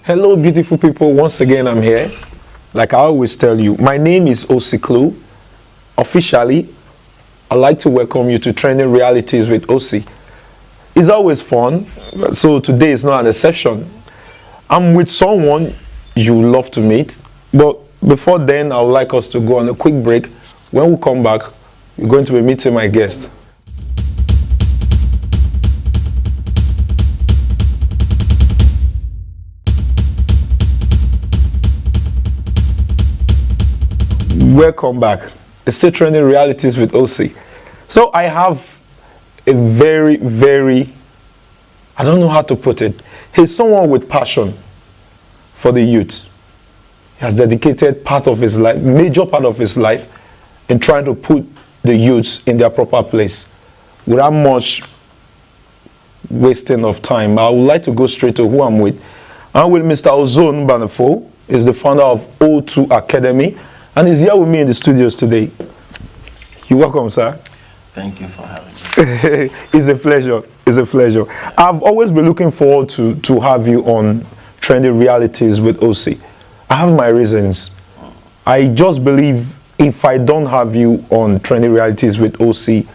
Hello, beautiful people. Once again, I'm here. Like I always tell you, my name is Osiklu. Officially, I'd like to welcome you to Trending Realities with Osi. It's always fun, so today is not an exception. I'm with someone you love to meet, but before then, I would like us to go on a quick break. When we come back, we're going to be meeting my guest. Welcome back. It's still Trending Realities with OC. So I have a very, I don't know how to put it. He's someone with passion for the youth. He has dedicated part of his life, major part of his life, in trying to put the youths in their proper place. Without much wasting of time, I would like to go straight to who I'm with. I'm with Mr. Ozone Umbanefo. He's the founder of O2 Academy, and he's here with me in the studios today. You're welcome, sir. Thank you for having me. It's a pleasure. It's a pleasure. I've always been looking forward to have you on Trending Realities with OC. I have my reasons. I just believe if I don't have you on Trending Realities with OC,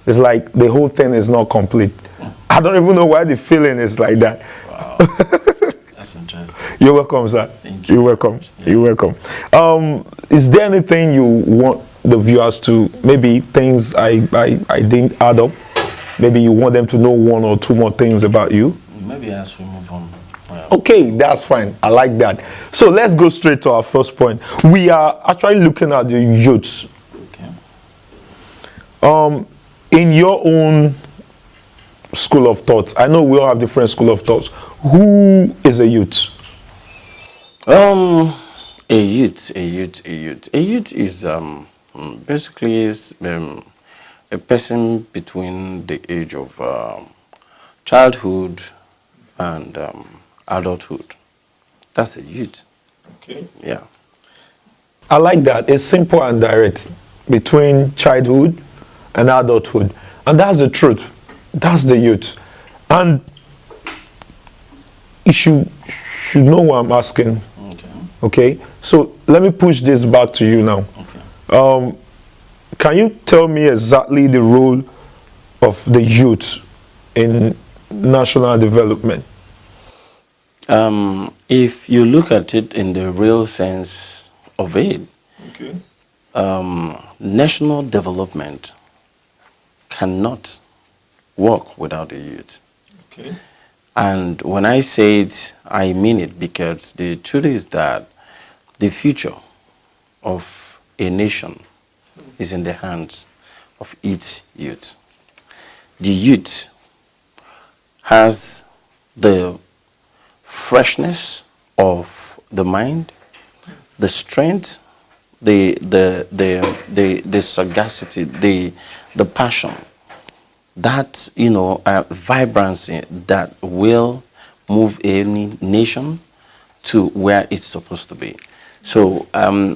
it's like the whole thing is not complete. I don't even know why the feeling is like that. Wow. That's interesting. You're welcome, sir. Thank you. You're welcome. Yeah. You're welcome. Is there anything you want the viewers to, maybe things I didn't add up? Maybe you want them to know one or two more things about you? Maybe as we move on. Okay, that's fine. I like that. So let's go straight to our first point. We are actually looking at the youths. Okay. In your own school of thought, I know we all have different school of thoughts. Who is a youth? A youth is basically a person between the age of childhood and adulthood. That's a youth. Okay. Yeah. I like that. It's simple and direct, between childhood and adulthood. And that's the truth. That's the youth. And you should know what I'm asking. Okay. Okay? So let me push this back to you now. Okay. Can you tell me exactly the role of the youth in national development? If you look at it in the real sense of it, Okay. National development cannot work without the youth. Okay. And when I say it, I mean it, because the truth is that the future of a nation is in the hands of its youth. The youth has the freshness of the mind, the strength, the sagacity, the passion, that vibrancy that will move any nation to where it's supposed to be. So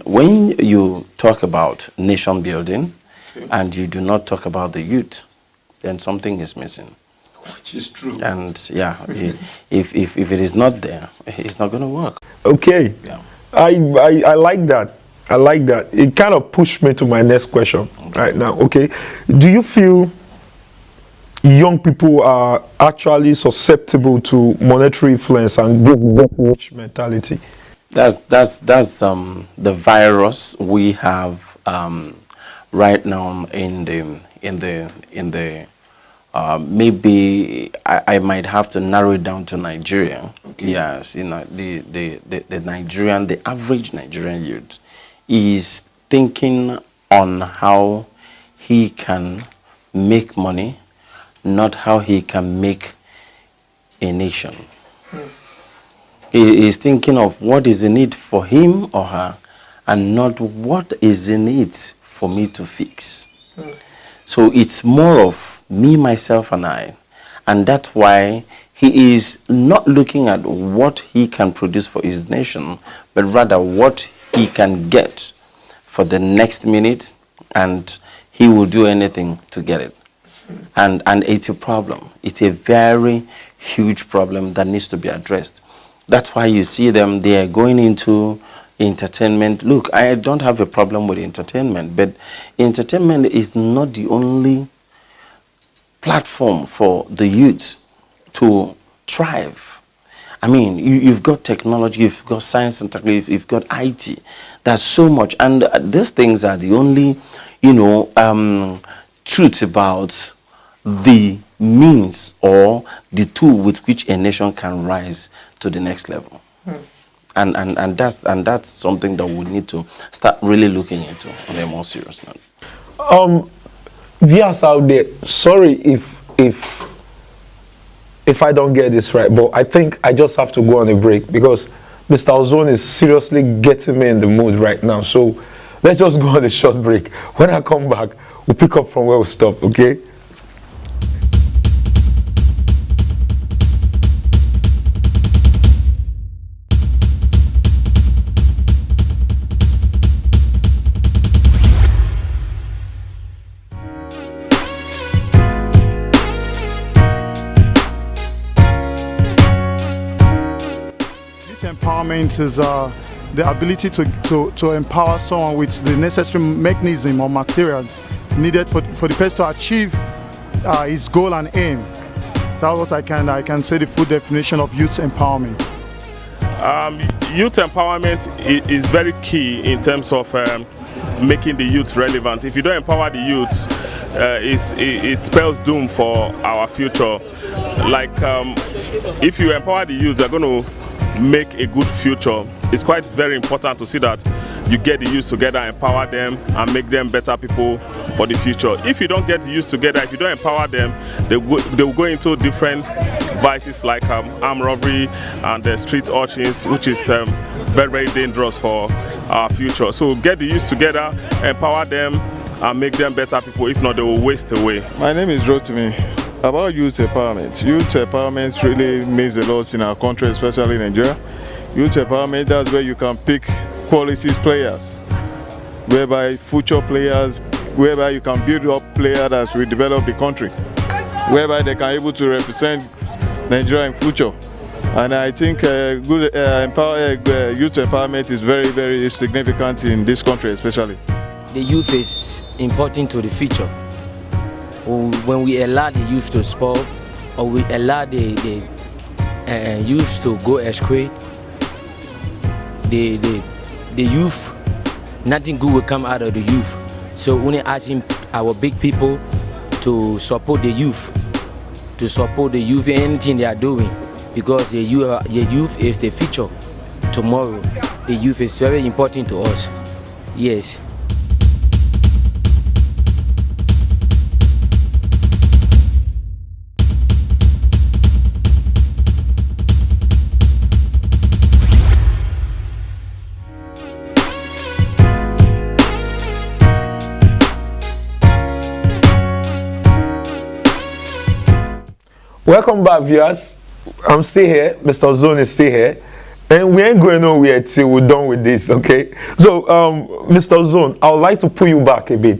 when you talk about nation building, okay, and you do not talk about the youth, then something is missing. Which is true. And yeah, if it is not there, it's not going to work. Okay. Yeah. I like that. I like that. It kind of pushed me to my next question right now. Okay. Do you feel young people are actually susceptible to monetary influence and rich mentality? That's the virus we have right now in the maybe I might have to narrow it down to Nigeria. Okay. Yes, the Nigerian, the average Nigerian youth is thinking on how he can make money, not how he can make a nation. He is thinking of what is in it for him or her, and not what is in it for me to fix. So it's more of me, myself, and I. And that's why he is not looking at what he can produce for his nation, but rather what he can get for the next minute, and he will do anything to get it. And it's a problem. It's a very huge problem that needs to be addressed. That's why you see them, they are going into entertainment. Look, I don't have a problem with entertainment, but entertainment is not the only platform for the youth to thrive. I mean, you've got technology, you've got science and technology, you've got IT. There's so much. And these things are the only, truth about the means or the tool with which a nation can rise to the next level. And that's something that we need to start really looking into on a more serious note. Viewers out there, sorry if I don't get this right, but I think I just have to go on a break because Mr. Ozone is seriously getting me in the mood right now. So let's just go on a short break. When I come back, we'll pick up from where we stopped, okay? Empowerment is the ability to empower someone with the necessary mechanism or material needed for the person to achieve his goal and aim. That's what I can say the full definition of youth empowerment. Youth empowerment is very key in terms of making the youth relevant. If you don't empower the youth, it spells doom for our future. Like if you empower the youth, they're going to make a good future. It's quite very important to see that you get the youth together, empower them and make them better people for the future. If you don't get the youth together, if you don't empower them, they will go into different vices like armed robbery and street urchins, which is very, very dangerous for our future. So get the youth together, empower them and make them better people. If not, they will waste away. My name is Rotimi. About youth empowerment. Youth empowerment really means a lot in our country, especially in Nigeria. Youth empowerment, that's where you can pick quality players, whereby future players, whereby you can build up players that will develop the country, whereby they can be able to represent Nigeria in future. And I think good youth empowerment is very, very significant in this country, especially. The youth is important to the future. When we allow the youth to spoil, or we allow the youth to go astray, the youth, nothing good will come out of the youth. So only asking our big people to support the youth, in anything they are doing, because the youth is the future tomorrow. The youth is very important to us. Yes. Welcome back, viewers. I'm still here. Mr. Ozone is still here. And we ain't going nowhere till we're done with this, okay? So, Mr. Ozone, I would like to pull you back a bit.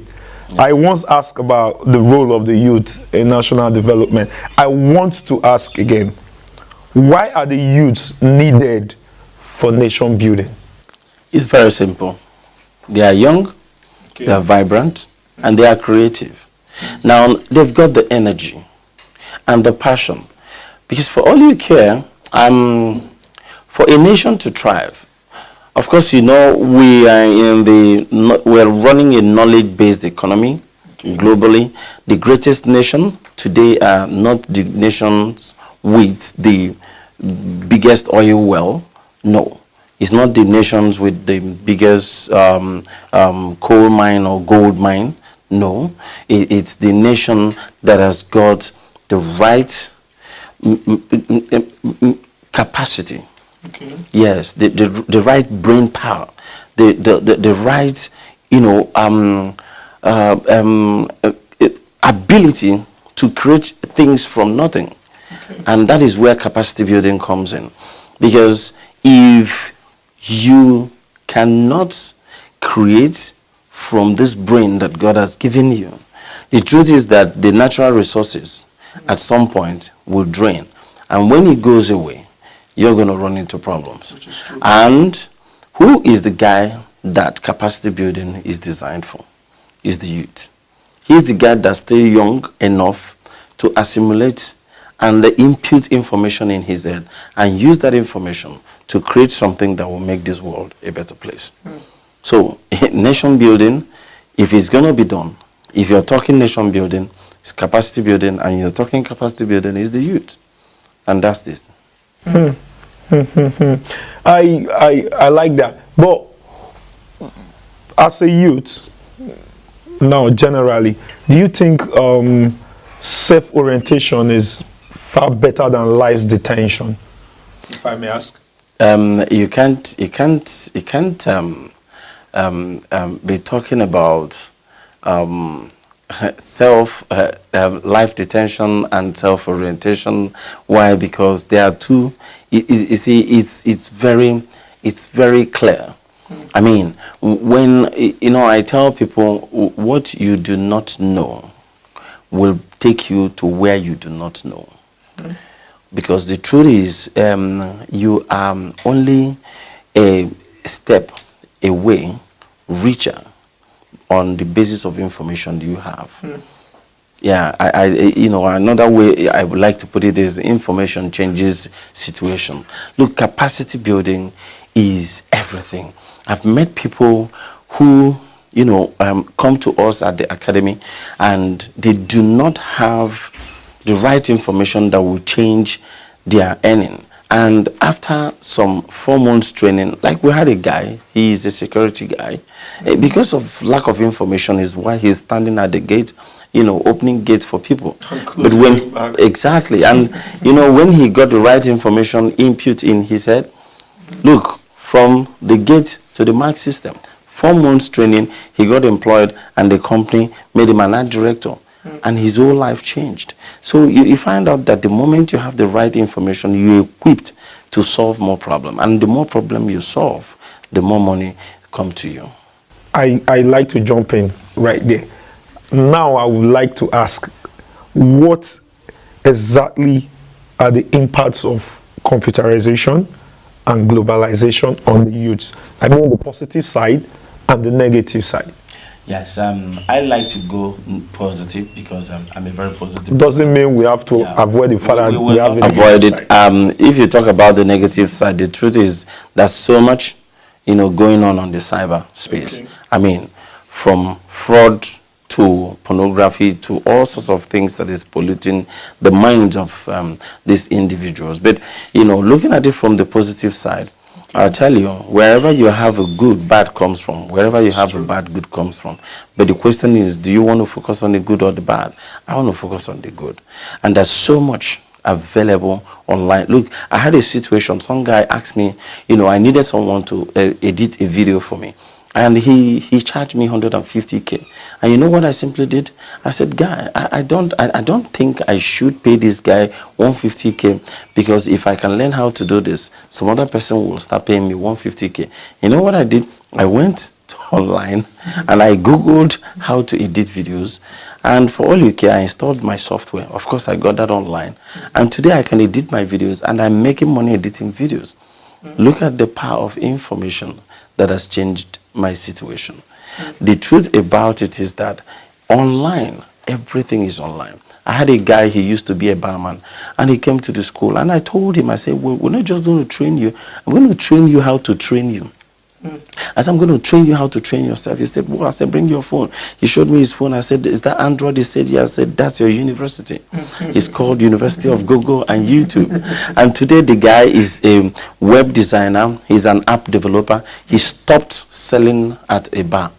Yes. I once asked about the role of the youth in national development. I want to ask again, why are the youths needed for nation building? It's very simple. They are young, they are vibrant, and they are creative. Now, they've got the energy and the passion, because for all you care, for a nation to thrive, of course, you know, we're running a knowledge-based economy globally. The greatest nation today are not the nations with the biggest oil well. No, it's not the nations with the biggest coal mine or gold mine. No, it's the nation that has got the right capacity. Okay. Yes, the right brain power, the right, ability to create things from nothing. Okay. And that is where capacity building comes in. Because if you cannot create from this brain that God has given you, the truth is that the natural resources at some point will drain. And when it goes away, you're going to run into problems. And who is the guy that capacity building is designed for? Is the youth. He's the guy that's still young enough to assimilate and impute information in his head and use that information to create something that will make this world a better place. So nation building, if it's going to be done, if you're talking nation building, it's capacity building, and you're talking capacity building, is the youth. And that's this. I like that. But as a youth, now generally, do you think self-orientation is far better than life's detention? If I may ask. You can't be talking about life detention and self-orientation. Why? Because there are two. You see, it's very clear. I mean, when I tell people, what you do not know will take you to where you do not know. Because the truth is, you are only a step away, richer, on the basis of information you have. Yeah, another way I would like to put it is information changes situation. Look, capacity building is everything. I've met people who, come to us at the academy and they do not have the right information that will change their earning. And after some 4 months training, like we had a guy, he is a security guy. Because of lack of information is why he's standing at the gate, opening gates for people. But exactly, and when he got the right information input in his head, look, from the gate to the mark system, 4 months training, he got employed and the company made him an art director. And his whole life changed. So you find out that the moment you have the right information, you're equipped to solve more problems. And the more problem you solve, the more money come to you. I like to jump in right there. Now I would like to ask, what exactly are the impacts of computerization and globalization on the youth? I mean the positive side and the negative side. Yes, I like to go positive because I'm a very positive. Doesn't mean we have to avoid the fact that we have avoid it. If you talk about the negative side, the truth is there's so much, going on the cyber space. Okay. I mean, from fraud to pornography to all sorts of things that is polluting the minds of these individuals. But looking at it from the positive side, I'll tell you, wherever you have a good, bad comes from. Wherever you have a bad, good comes from. But the question is, do you want to focus on the good or the bad? I want to focus on the good. And there's so much available online. Look, I had a situation. Some guy asked me, I needed someone to edit a video for me. And he charged me 150K. And you know what I simply did? I said, guy, I don't think I should pay this guy 150K, because if I can learn how to do this, some other person will start paying me 150K. You know what I did? I went online and I Googled how to edit videos. And for all you care, I installed my software. Of course, I got that online. And today I can edit my videos and I'm making money editing videos. Look at the power of information that has changed my situation. The truth about it is that online, everything is online. I had a guy, he used to be a barman, and he came to the school, and I told him, I said, well, we're not just going to train you, I'm going to train you how to train you. As I'm going to train you how to train yourself. He said, well, I said, bring your phone. He showed me his phone. I said, is that Android? He said, yeah. I said, that's your university. It's called University of Google and YouTube. And today the guy is a web designer. He's an app developer. He stopped selling at a bar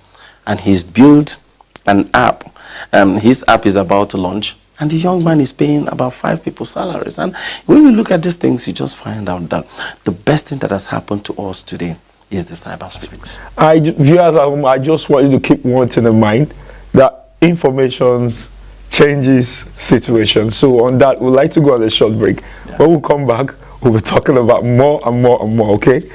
and he's built an app. His app is about to launch. And the young man is paying about 5 people's salaries. And when you look at these things, you just find out that the best thing that has happened to us today is the cyberspace. Viewers at home, I just want you to keep one thing in mind, that information changes situations. So on that, we'd like to go on a short break. Yeah. When we come back, we'll be talking about more and more and more, okay?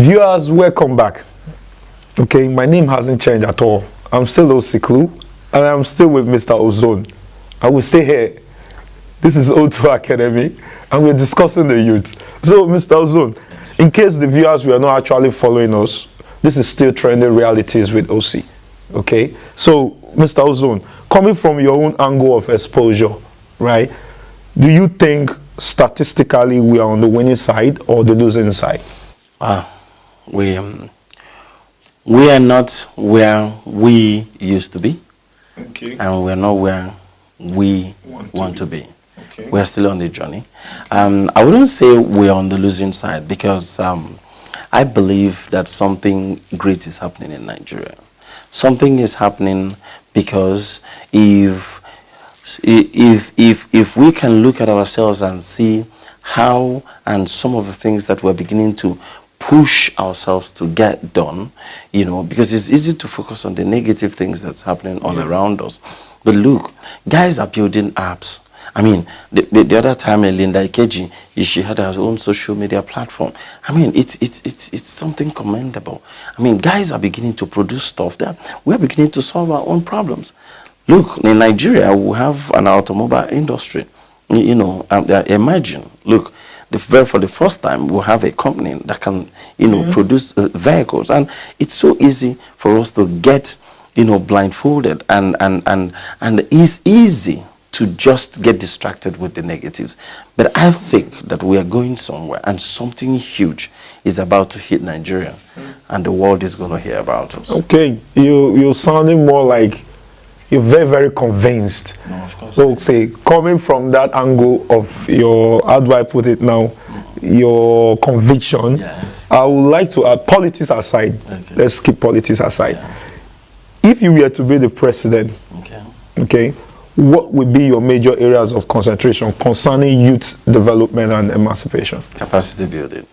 Viewers, welcome back. Okay, my name hasn't changed at all. I'm still Osiklu, and I'm still with Mr. Ozone. I will stay here. This is O2 Academy, and we're discussing the youth. So, Mr. Ozone, in case the viewers were not actually following us, this is still Trending Realities with OC. Okay, so Mr. Ozone, coming from your own angle of exposure, right? Do you think statistically we are on the winning side or the losing side? We are not where we used to be, Okay. and we are not where we want to be. Okay. We are still on the journey. I wouldn't say we are on the losing side because I believe that something great is happening in Nigeria. Something is happening because if we can look at ourselves and see how and some of the things that we're beginning to push ourselves to get done, you know, because it's easy to focus on the negative things that's happening all around us. But look, guys are building apps. I mean, the other time, Linda Ikeji, she had her own social media platform. I mean, it's something commendable. I mean, guys are beginning to produce stuff that we're beginning to solve our own problems. Look, in Nigeria, we have an automobile industry. You know, imagine, look, for the first time, we'll have a company that can, you know, produce vehicles. And it's so easy for us to get, you know, blindfolded. And it's easy to just get distracted with the negatives. But I think that we are going somewhere and something huge is about to hit Nigeria. And the world is going to hear about us. Okay, you're sounding more like you're very, very convinced. No, of course. So, say, coming from that angle of your, how do I put it now, your conviction, Yes. I would like to add, politics aside, Okay. let's keep politics aside. If you were to be the president, okay, what would be your major areas of concentration concerning youth development and emancipation? Capacity building,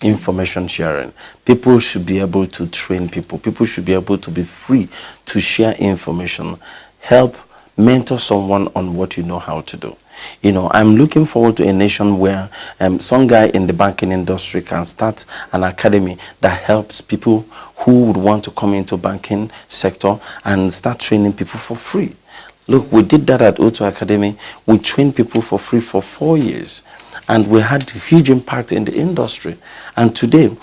information sharing. People should be able to train people. People should be able to be free to share information, help mentor someone on what you know how to do. You know, I'm looking forward to a nation where some guy in the banking industry can start an academy that helps people who would want to come into banking sector and start training people for free. Look, we did that at O2 Academy. We trained people for free for 4 years. And we had a huge impact in the industry. And today,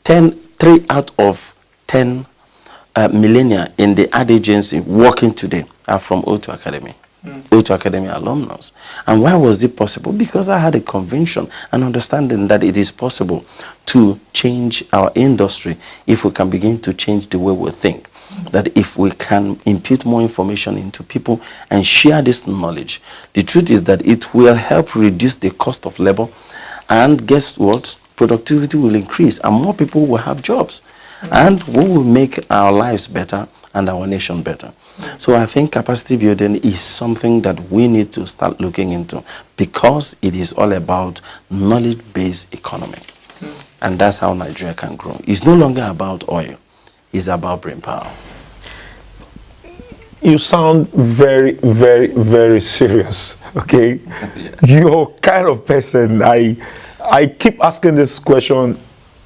3 out of 10 millennia in the ad agency working today are from O2 Academy. O2 Academy alumnus. And why was it possible? Because I had a conviction and understanding that it is possible to change our industry if we can begin to change the way we think. That if we can impute more information into people and share this knowledge, the truth is that it will help reduce the cost of labor, and guess what? Productivity will increase and more people will have jobs, and we will make our lives better and our nation better. So I think capacity building is something that we need to start looking into because it is all about knowledge-based economy. And that's how Nigeria can grow. It's no longer about oil. It's about brain power. You sound very, very, very serious, okay? You're kind of person, I keep asking this question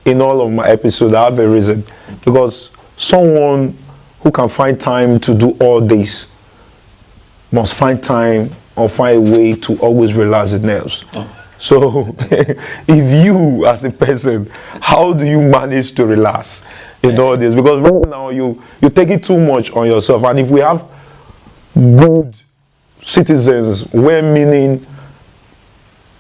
in all of my episodes. I have a reason. Because someone who can find time to do all this must find time or find a way to always relax the nerves. So if you as a person, how do you manage to relax in all this? Because right now you take it too much on yourself. And if we have good citizens, well-meaning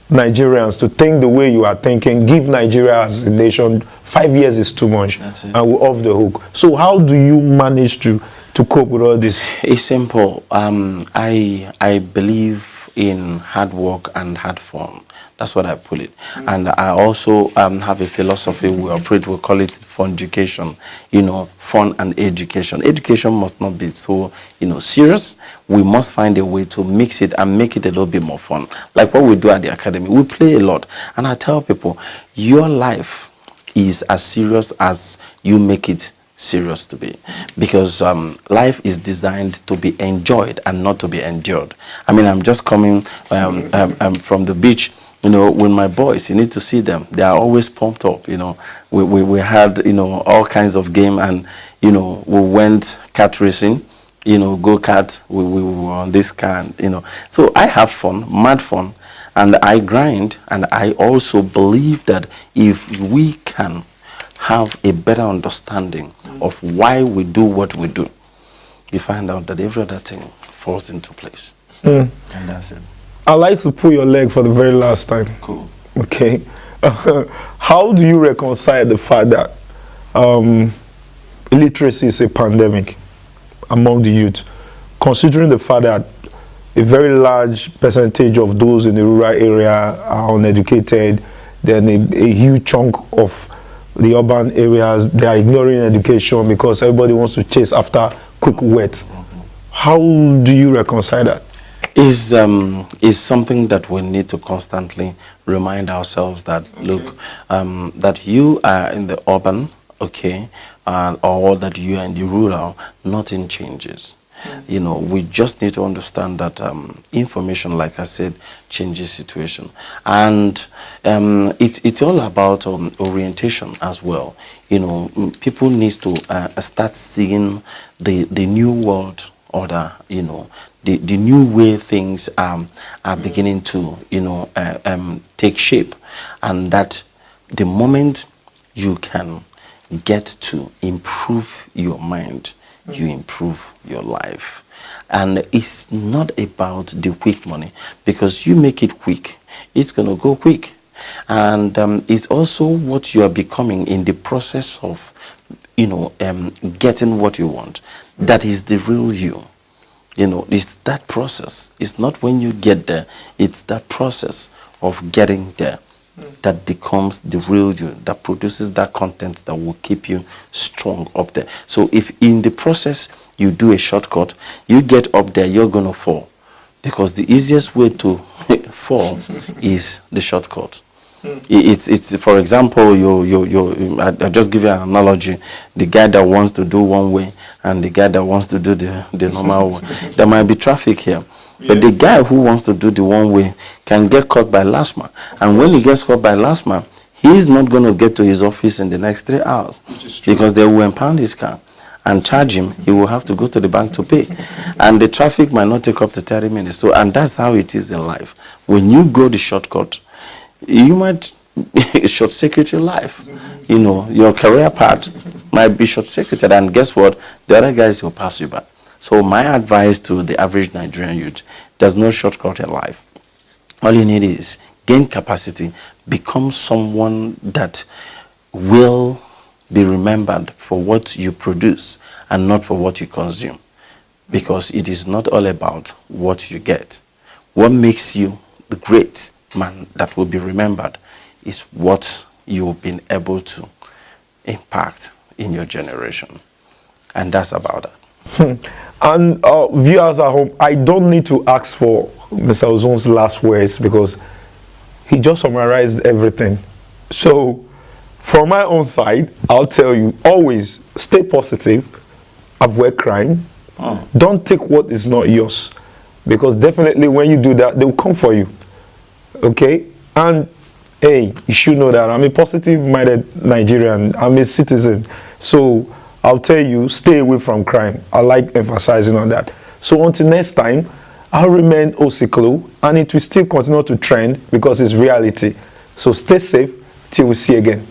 Nigerians to think the way you are thinking, give Nigeria as a nation 5 years is too much, and we're off the hook. So how do you manage to cope with all this? It's simple. I believe in hard work and hard fun. That's what I put it. And I also have a philosophy we operate, we call it fun education, you know, fun and education. Education must not be so, you know, serious. We must find a way to mix it and make it a little bit more fun. Like what we do at the academy, we play a lot. And I tell people, your life is as serious as you make it serious to be, because life is designed to be enjoyed and not to be endured. I mean, I'm just coming from the beach You know, with my boys, you need to see them. They are always pumped up. You know, we had, you know, all kinds of game, and you know, we went kart racing. You know, go kart. We were on this car. You know, so I have fun, mad fun, and I grind. And I also believe that if we can have a better understanding of why we do what we do, you find out that every other thing falls into place. And that's it. I'd like to pull your leg for the very last time. Cool. Okay. How do you reconcile the fact that illiteracy is a pandemic among the youth, considering the fact that a very large percentage of those in the rural area are uneducated, then a huge chunk of the urban areas, they are ignoring education because everybody wants to chase after quick wet. How do you reconcile that? Is something that we need to constantly remind ourselves that, look, that you are in the urban, okay, or that you are in the rural, nothing changes. You know, we just need to understand that information, like I said, changes situation. And it's all about orientation as well. You know, people need to start seeing the new world order, you know, the new way things are beginning to, you know, take shape. And that the moment you can get to improve your mind, you improve your life. And it's not about the quick money, because you make it quick, it's going to go quick. And it's also what you are becoming in the process of, you know, getting what you want. That is the real you. You know, it's that process. It's not when you get there, it's that process of getting there that becomes the real you, that produces that content that will keep you strong up there. So if in the process you do a shortcut, you get up there, you're going to fall. Because the easiest way to fall is the shortcut. It's for example, I'll just give you an analogy. The guy that wants to do one way and the guy that wants to do the normal way. There might be traffic here. But the guy who wants to do the one way can get caught by last man. And when he gets caught by last man, he's not going to get to his office in the next 3 hours because they will impound his car and charge him. He will have to go to the bank to pay. And the traffic might not take up to 30 minutes. So, and that's how it is in life. When you go the shortcut, you might short-circuit your life. You know, your career path might be short-circuited. And guess what? The other guys will pass you by. So my advice to the average Nigerian youth, there's no shortcut in life. All you need is gain capacity, become someone that will be remembered for what you produce and not for what you consume. Because it is not all about what you get. What makes you the great man that will be remembered is what you've been able to impact in your generation. And that's about that. And viewers at home, I don't need to ask for Mr. Ozone's last words because he just summarized everything. So, from my own side, I'll tell you, always stay positive, avoid crime, don't take what is not yours. Because definitely when you do that, they will come for you. Okay? And, hey, you should know that I'm a positive-minded Nigerian. I'm a citizen. So, I'll tell you, stay away from crime. I like emphasizing on that. So until next time, I'll remain Osiklo, and it will still continue to trend because it's reality. So stay safe till we see again.